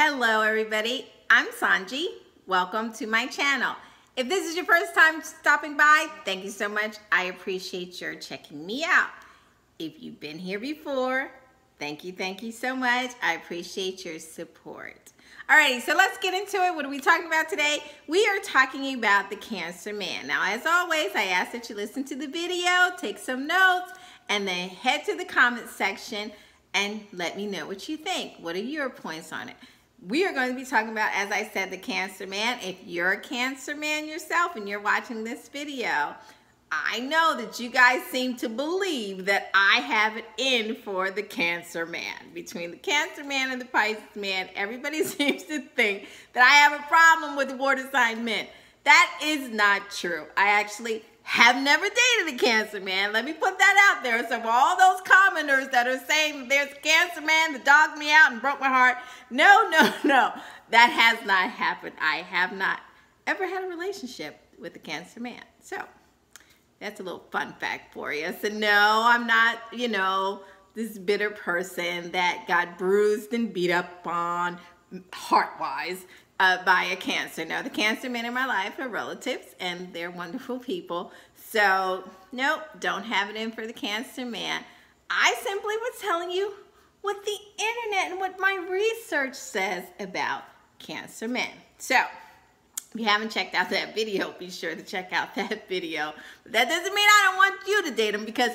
Hello everybody, I'm Sohnjee. Welcome to my channel. If this is your first time stopping by, thank you so much. I appreciate your checking me out. If you've been here before, thank you so much. I appreciate your support. Alrighty, so let's get into it. What are we talking about today? We are talking about the Cancer Man. Now, as always, I ask that you listen to the video, take some notes, and then head to the comment section and let me know what you think. What are your points on it? We are going to be talking about, as I said, the Cancer Man. If you're a Cancer Man yourself and you're watching this video, I know that you guys seem to believe that I have it in for the Cancer Man. Between the Cancer Man and the Pisces Man, everybody seems to think that I have a problem with the water sign men. That is not true. I actually have never dated a Cancer Man. Let me put that out there. So for all those commenters that are saying there's a Cancer Man that dogged me out and broke my heart, no. That has not happened. I have not ever had a relationship with a Cancer Man. So that's a little fun fact for you. So no, I'm not, this bitter person that got bruised and beat up on heart-wise by a Cancer. No, the Cancer men in my life are relatives and they're wonderful people. So nope, don't have it in for the Cancer Man. I simply was telling you what the internet and what my research says about Cancer men. So if you haven't checked out that video, be sure to check out that video. But that doesn't mean I don't want you to date him, because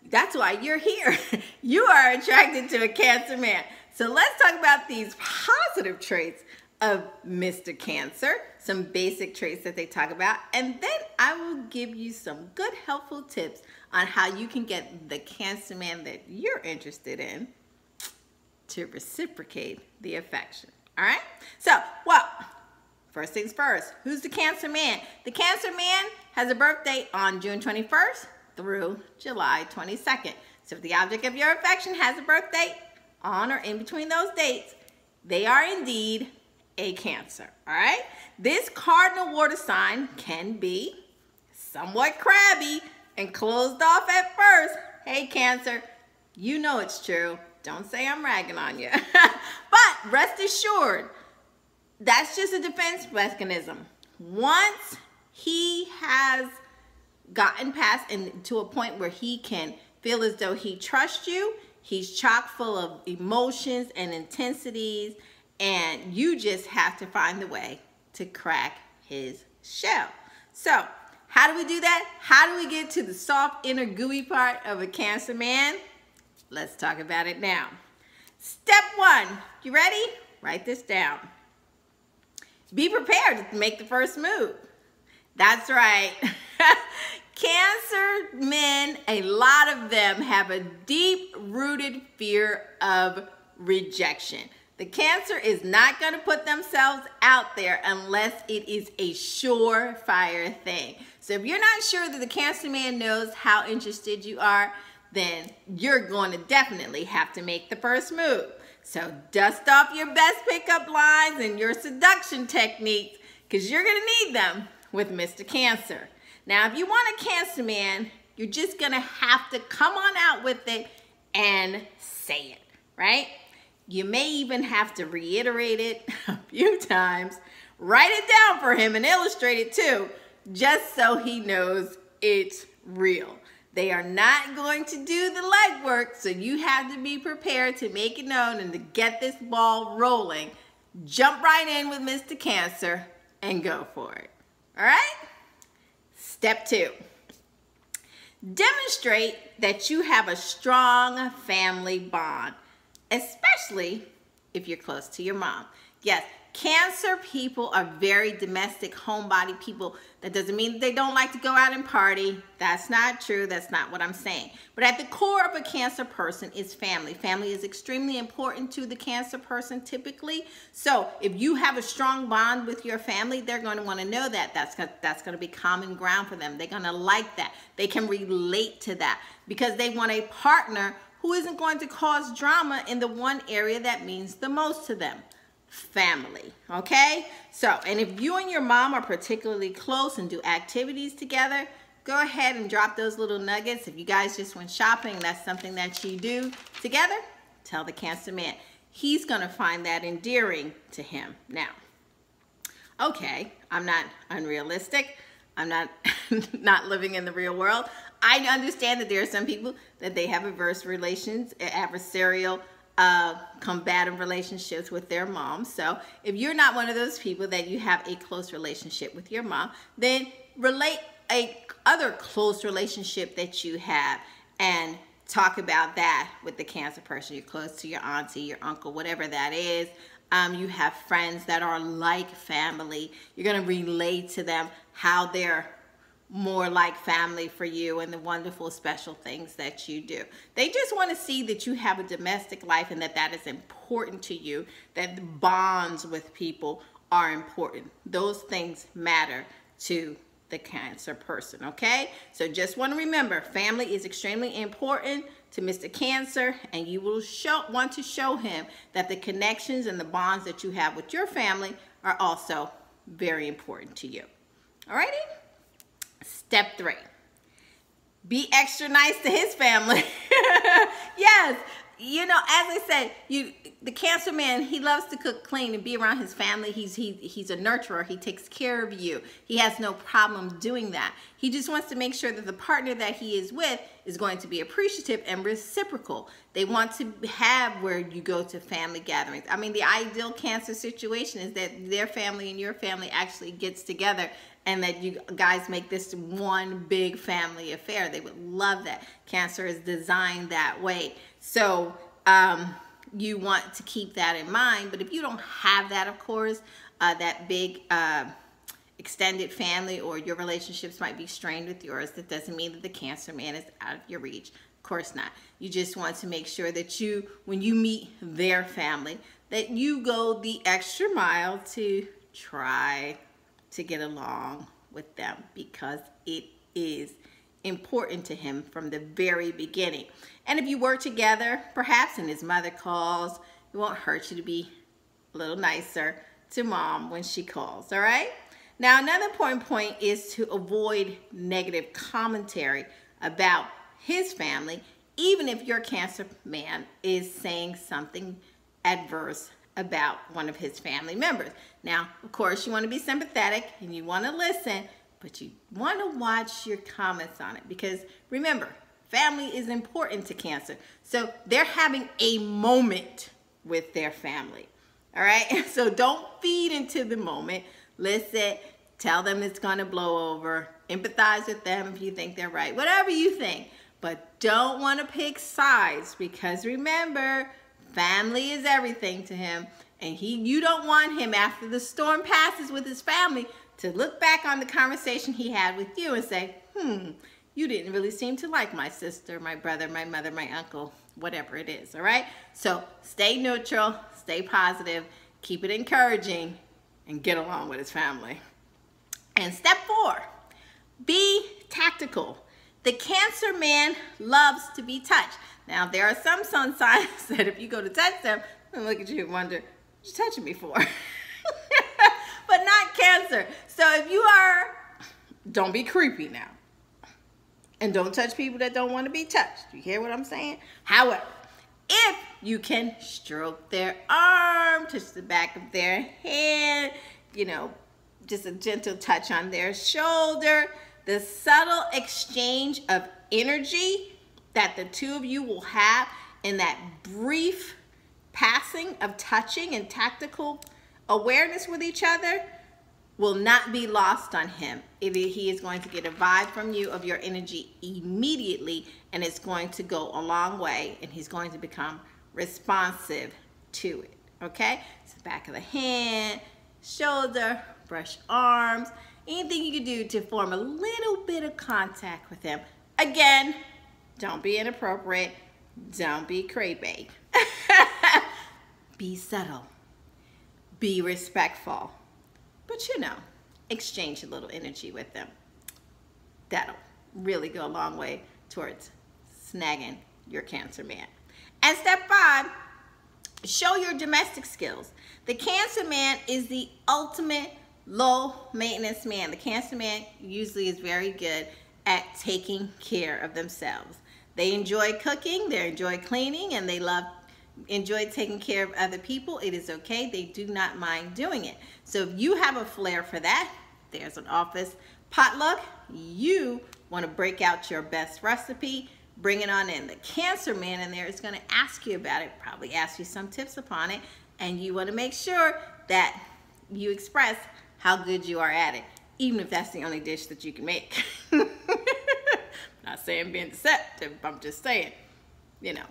that's why you're here. You are attracted to a Cancer Man. So let's talk about these positive traits of Mr. Cancer, some basic traits that they talk about, and then I will give you some good helpful tips on how you can get the Cancer Man that you're interested in to reciprocate the affection. All right? So, well, first things first, who's the Cancer Man? The Cancer Man has a birthday on June 21st through July 22nd. So if the object of your affection has a birthday on or in between those dates, they are indeed a Cancer, all right? This cardinal water sign can be somewhat crabby and closed off at first. Hey, Cancer, you know it's true. Don't say I'm ragging on you. But rest assured, that's just a defense mechanism. Once he has gotten past and to a point where he can feel as though he trusts you, he's chock full of emotions and intensities, and you just have to find the way to crack his shell. So how do we do that? How do we get to the soft inner gooey part of a Cancer Man? Let's talk about it now. Step one, you ready? Write this down. Be prepared to make the first move. That's right. Cancer men, a lot of them have a deep-rooted fear of rejection. The Cancer is not going to put themselves out there unless it is a surefire thing. So if you're not sure that the Cancer Man knows how interested you are, then you're going to definitely have to make the first move. So dust off your best pickup lines and your seduction techniques, because you're going to need them with Mr. Cancer. Now, if you want a Cancer Man, you're just going to have to come on out with it and say it, right? You may even have to reiterate it a few times, write it down for him and illustrate it too, just so he knows it's real. They are not going to do the legwork, so you have to be prepared to make it known and to get this ball rolling. Jump right in with Mr. Cancer and go for it. All right? Step two. Demonstrate that you have a strong family bond, especially if you're close to your mom. Yes, Cancer people are very domestic, homebody people. That doesn't mean that they don't like to go out and party. That's not true. That's not what I'm saying. But at the core of a Cancer person is family. Family is extremely important to the Cancer person typically. So if you have a strong bond with your family, they're going to want to know that. That's going to be common ground for them. They're going to like that. They can relate to that because they want a partner who isn't going to cause drama in the one area that means the most to them. Family, okay? So, and if you and your mom are particularly close and do activities together, go ahead and drop those little nuggets. If you guys just went shopping, that's something that you do together, tell the Cancer Man. he's going to find that endearing to him. Now, okay, I'm not unrealistic. I'm not not living in the real world. I understand that there are some people that they have adversarial, combative relationships with their mom. So if you're not one of those people that you have a close relationship with your mom, then relate a other close relationship that you have and talk about that with the Cancer person. You're close to your auntie, your uncle, whatever that is. You have friends that are like family. You're going to relate to them how they're more like family for you and the wonderful special things that you do. They just want to see that you have a domestic life and that that is important to you, that the bonds with people are important. Those things matter to the Cancer person, okay? So just want to remember, family is extremely important to Mr. Cancer, and you will want to show him that the connections and the bonds that you have with your family are also very important to you. Alrighty? Step 3. Be extra nice to his family. Yes. You know, as I said, the Cancer man, he loves to cook, clean, and be around his family. He's a nurturer. He takes care of you. He has no problem doing that. He just wants to make sure that the partner that he is with is going to be appreciative and reciprocal. They want to have where you go to family gatherings. I mean, the ideal Cancer situation is that their family and your family actually gets together and that you guys make this one big family affair. They would love that. Cancer is designed that way. So you want to keep that in mind. But if you don't have that, of course, that big extended family, or your relationships might be strained with yours, that doesn't mean that the Cancer man is out of your reach. Of course not. You just want to make sure that when you meet their family, that you go the extra mile to try to get along with them, because it is important to him from the very beginning. And if you work together, perhaps, and his mother calls, it won't hurt you to be a little nicer to mom when she calls, all right? Now, another important point is to avoid negative commentary about his family, even if your Cancer man is saying something adverse about one of his family members. Now, of course, you want to be sympathetic and you want to listen, but you want to watch your comments on it, because remember, family is important to Cancer. So they're having a moment with their family. All right? So don't feed into the moment. Listen, tell them it's going to blow over. Empathize with them if you think they're right. Whatever you think. But don't want to pick sides, because remember, family is everything to him, and you don't want him, after the storm passes with his family, to look back on the conversation he had with you and say, you didn't really seem to like my sister, my brother, my mother, my uncle, whatever it is, all right? So stay neutral, stay positive, keep it encouraging, and get along with his family. And step 4, be tactical. The Cancer man loves to be touched. Now, there are some sun signs that if you go to touch them, they'll look at you and wonder, what you touching me for? But not Cancer. So if you are, don't be creepy now. And don't touch people that don't want to be touched. You hear what I'm saying? However, if you can stroke their arm, touch the back of their hand, you know, just a gentle touch on their shoulder, the subtle exchange of energy that the two of you will have in that brief passing of touching and tactical awareness with each other will not be lost on him. He is going to get a vibe from you of your energy immediately, and it's going to go a long way, and he's going to become responsive to it, okay? It's the back of the hand, shoulder, brush arms, anything you can do to form a little bit of contact with him. Again, don't be inappropriate, don't be creepy. Be subtle, be respectful, but you know, exchange a little energy with them. That'll really go a long way towards snagging your Cancer man. And step 5, show your domestic skills. The Cancer man is the ultimate low maintenance man. The Cancer man usually is very good at taking care of themselves. They enjoy cooking, they enjoy cleaning, and they love enjoy taking care of other people, it is okay. They do not mind doing it. So if you have a flair for that, there's an office potluck. You want to break out your best recipe, bring it on in. The Cancer man in there is going to ask you about it, probably ask you some tips upon it, and you want to make sure that you express how good you are at it, even if that's the only dish that you can make. Not saying being deceptive, I'm just saying, you know,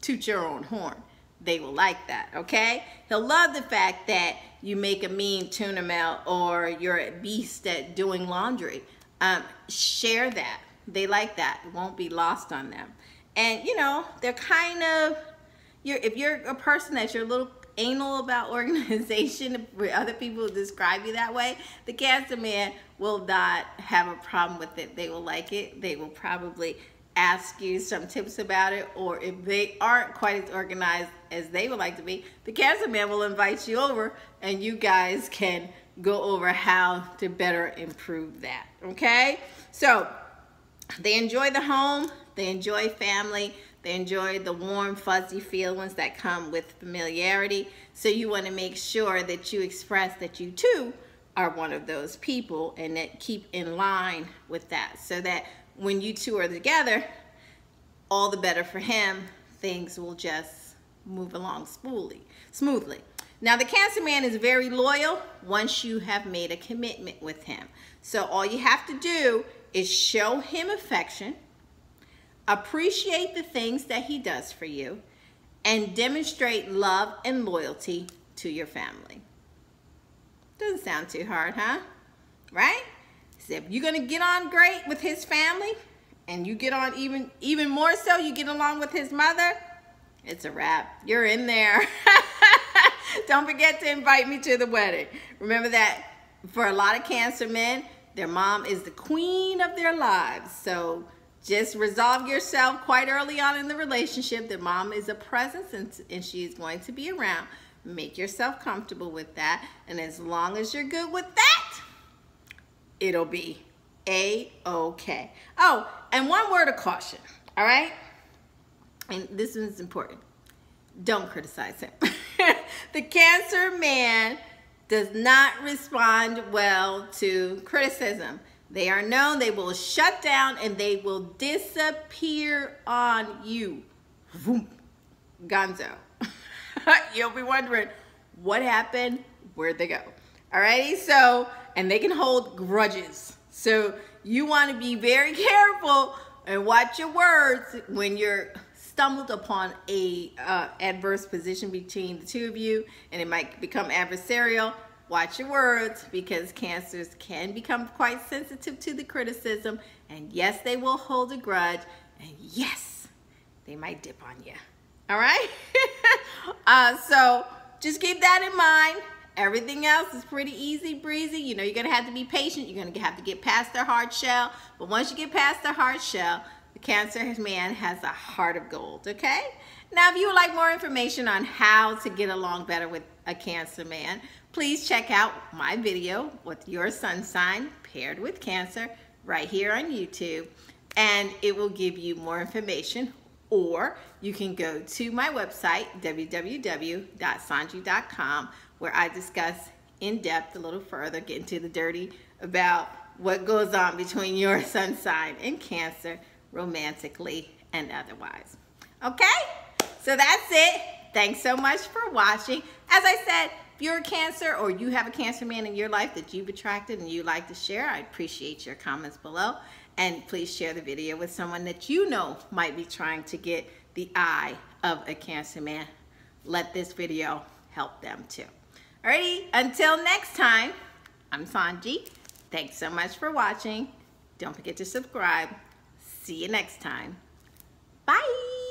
toot your own horn. They will like that, okay? He'll love the fact that you make a mean tuna melt or you're a beast at doing laundry. Share that. They like that. It won't be lost on them. And, you know, they're kind of, if you're a person that's you're a little anal about organization, where other people describe you that way, the Cancer man will not have a problem with it. They will like it. They will probably ask you some tips about it, or if they aren't quite as organized as they would like to be, the Cancer man will invite you over and you guys can go over how to better improve that, okay? So they enjoy the home, they enjoy family, they enjoy the warm, fuzzy feelings that come with familiarity. So you want to make sure that you express that you too are one of those people, and that keep in line with that, so that when you two are together, all the better for him. Things will just move along smoothly. Now, the Cancer man is very loyal once you have made a commitment with him. So all you have to do is show him affection, appreciate the things that he does for you, and demonstrate love and loyalty to your family. Doesn't sound too hard, huh? Right? So if you're going to get on great with his family, and you get on even more so, you get along with his mother, it's a wrap. You're in there. Don't forget to invite me to the wedding. Remember that for a lot of Cancer men, their mom is the queen of their lives. So just resolve yourself quite early on in the relationship that mom is a presence and she's going to be around. Make yourself comfortable with that. And as long as you're good with that, it'll be A-okay. Oh, and one word of caution, all right? And this one's important. Don't criticize him. The Cancer man does not respond well to criticism. They are known, they will shut down and they will disappear on you. Vroom. Gonzo. You'll be wondering, what happened? Where'd they go? Alrighty, so, and they can hold grudges. So you want to be very careful and watch your words when you're stumbled upon a adverse position between the two of you, and it might become adversarial. Watch your words, because Cancers can become quite sensitive to the criticism, and yes, they will hold a grudge, and yes, they might dip on you. All right? So just keep that in mind. Everything else is pretty easy breezy. You know, you're going to have to be patient. You're going to have to get past their hard shell. But once you get past the hard shell, the Cancer man has a heart of gold, okay? Now, if you would like more information on how to get along better with a Cancer man, please check out my video with your sun sign paired with Cancer right here on YouTube, and it will give you more information. Or you can go to my website, www.sohnjee.com, where I discuss in depth a little further, get into the dirty about what goes on between your sun sign and Cancer, romantically and otherwise. Okay? So that's it. Thanks so much for watching. As I said, if you're a Cancer or you have a Cancer man in your life that you've attracted and you'd like to share, I appreciate your comments below. And please share the video with someone that you know might be trying to get the eye of a Cancer man. Let this video help them too. Alrighty, until next time, I'm Sohnjee. Thanks so much for watching. Don't forget to subscribe. See you next time. Bye.